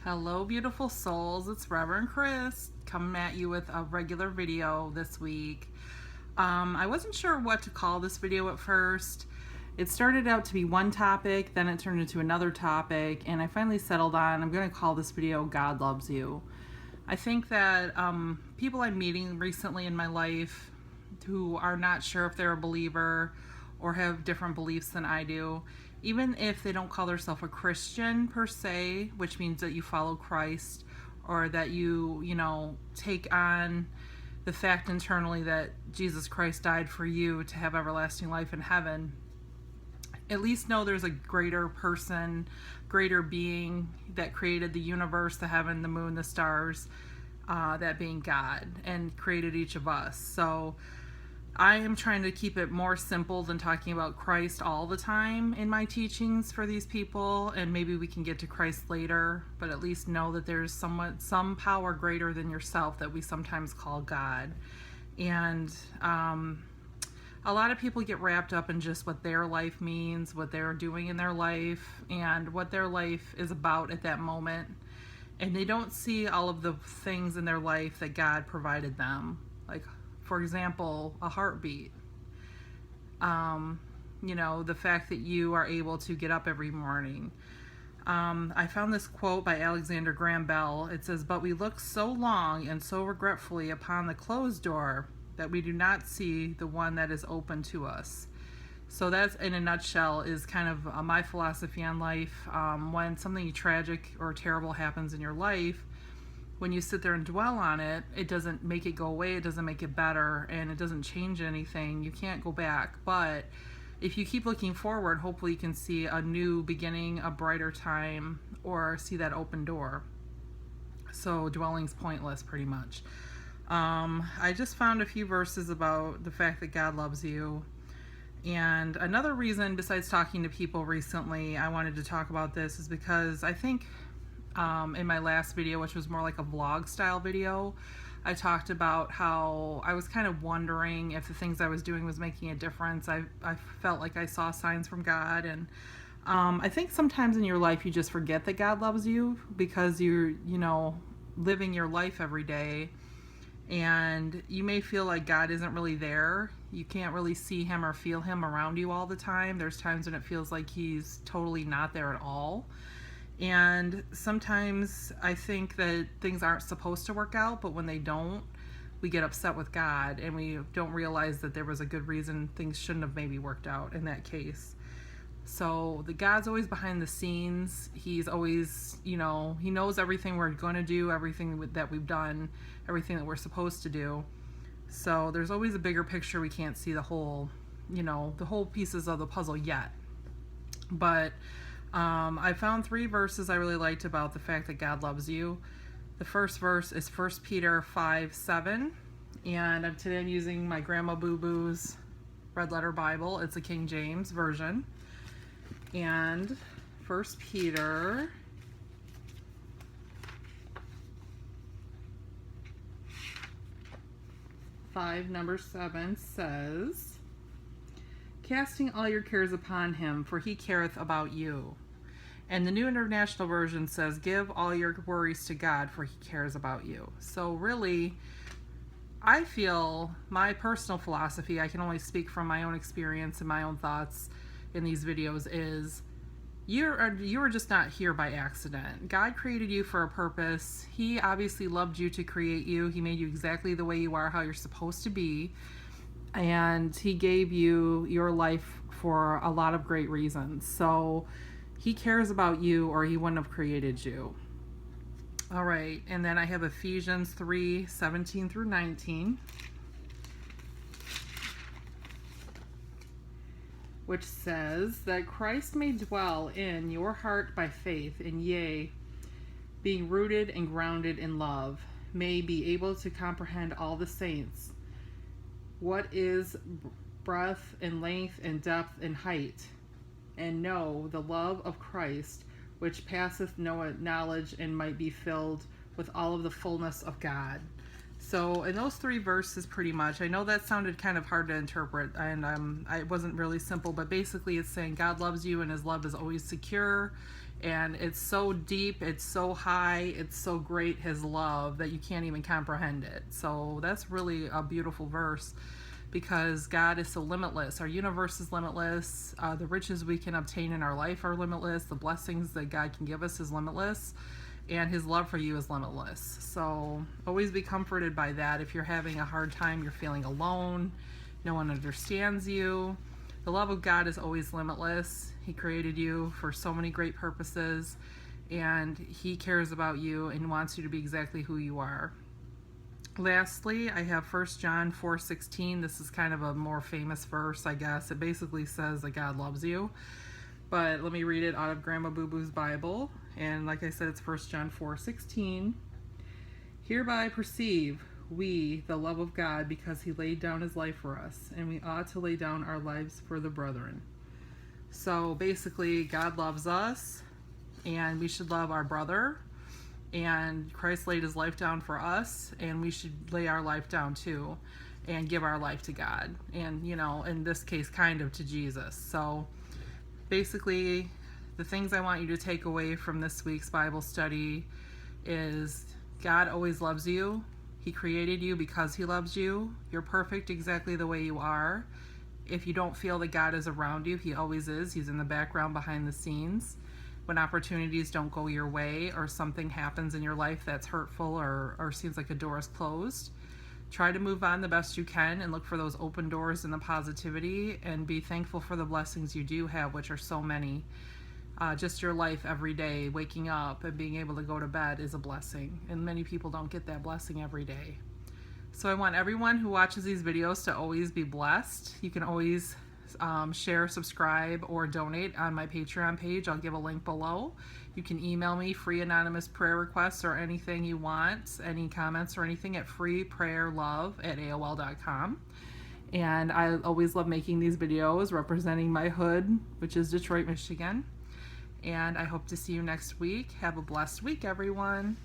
Hello, beautiful souls. It's Reverend Chris coming at you with a regular video this week. I wasn't sure what to call this video at first. It started out to be one topic, then it turned into another topic, and I finally settled on I'm going to call this video God Loves You. I think that people I'm meeting recently in my life who are not sure if they're a believer or have different beliefs than I do, even if they don't call themselves a Christian per se, which means that you follow Christ or that you take on the fact internally that Jesus Christ died for you to have everlasting life in heaven, at least know there's a greater person, greater being that created the universe, the heaven, the moon, the stars, that being God, and created each of us. So I am trying to keep it more simple than talking about Christ all the time in my teachings for these people, and maybe we can get to Christ later, but at least know that there's some power greater than yourself that we sometimes call God. And a lot of people get wrapped up in just what their life means, what they're doing in their life, and what their life is about at that moment. And they don't see all of the things in their life that God provided them. Like, for example, a heartbeat. The fact that you are able to get up every morning. I found this quote by Alexander Graham Bell. It says, "But we look so long and so regretfully upon the closed door that we do not see the one that is open to us." So that's, in a nutshell, is kind of my philosophy on life. When something tragic or terrible happens in your life, when you sit there and dwell on it, it doesn't make it go away, it doesn't make it better, and it doesn't change anything. You can't go back. But if you keep looking forward, hopefully you can see a new beginning, a brighter time, or see that open door. So dwelling's pointless, pretty much. I just found a few verses about the fact that God loves you. And another reason, besides talking to people recently, I wanted to talk about this is because I think in my last video, which was more like a vlog style video, I talked about how I was kind of wondering if the things I was doing was making a difference. I felt like I saw signs from God, and I think sometimes in your life you just forget that God loves you because you're living your life every day, and you may feel like God isn't really there. You can't really see him or feel him around you all the time. There's times when it feels like he's totally not there at all. And sometimes I think that things aren't supposed to work out, but when they don't, we get upset with God and we don't realize that there was a good reason things shouldn't have maybe worked out in that case. So the God's always behind the scenes. He's always, he knows everything we're going to do, everything that we've done, everything that we're supposed to do. So there's always a bigger picture. We can't see the whole pieces of the puzzle yet. But I found 3 verses I really liked about the fact that God loves you. The first verse is 1 Peter 5:7, and today I'm using my Grandma Boo Boo's Red Letter Bible. It's a King James version. And 1 Peter 5:7 says, "Casting all your cares upon him, for he careth about you." And the New International Version says, "Give all your worries to God, for he cares about you." So really, I feel my personal philosophy, I can only speak from my own experience and my own thoughts in these videos, is you are just not here by accident. God created you for a purpose. He obviously loved you to create you. He made you exactly the way you are, how you're supposed to be. And he gave you your life for a lot of great reasons. So he cares about you, or he wouldn't have created you. All right, and then I have Ephesians 3:17 through 19, which says that Christ may dwell in your heart by faith, and yea, being rooted and grounded in love, may be able to comprehend all the saints what is breadth and length and depth and height, and know the love of Christ, which passeth knowledge, and might be filled with all of the fullness of God. So in those 3 verses, pretty much, I know that sounded kind of hard to interpret, and it wasn't really simple, but basically it's saying God loves you, and his love is always secure, And it's so deep, it's so high, it's so great, his love, that you can't even comprehend it. So that's really a beautiful verse, because God is so limitless. Our universe is limitless. The riches we can obtain in our life are limitless. The blessings that God can give us is limitless. And his love for you is limitless. So always be comforted by that. If you're having a hard time, you're feeling alone, no one understands you, the love of God is always limitless. He created you for so many great purposes, and he cares about you and wants you to be exactly who you are. Lastly, I have 1 John 4:16. This is kind of a more famous verse, I guess. It basically says that God loves you. But let me read it out of Grandma Boo Boo's Bible. And like I said, it's 1 John 4:16. Hereby perceive we the love of God, because he laid down his life for us, and we ought to lay down our lives for the brethren. So basically, God loves us, and we should love our brother, and Christ laid his life down for us, and we should lay our life down too, and give our life to God, and in this case kind of to Jesus. So basically, the things I want you to take away from this week's Bible study is God always loves you. He created you because he loves you. You're perfect exactly the way you are. If you don't feel that God is around you, he always is. He's in the background behind the scenes. When opportunities don't go your way, or something happens in your life that's hurtful, or seems like a door is closed, try to move on the best you can and look for those open doors and the positivity, and be thankful for the blessings you do have, which are so many. Just your life every day, waking up and being able to go to bed is a blessing, and many people don't get that blessing every day. So I want everyone who watches these videos to always be blessed. You can always share, subscribe, or donate on my Patreon page. I'll give a link below. You can email me free anonymous prayer requests or anything you want, any comments or anything, at freeprayerlove@aol.com. And I always love making these videos representing my hood, which is Detroit, Michigan. And I hope to see you next week. Have a blessed week, everyone.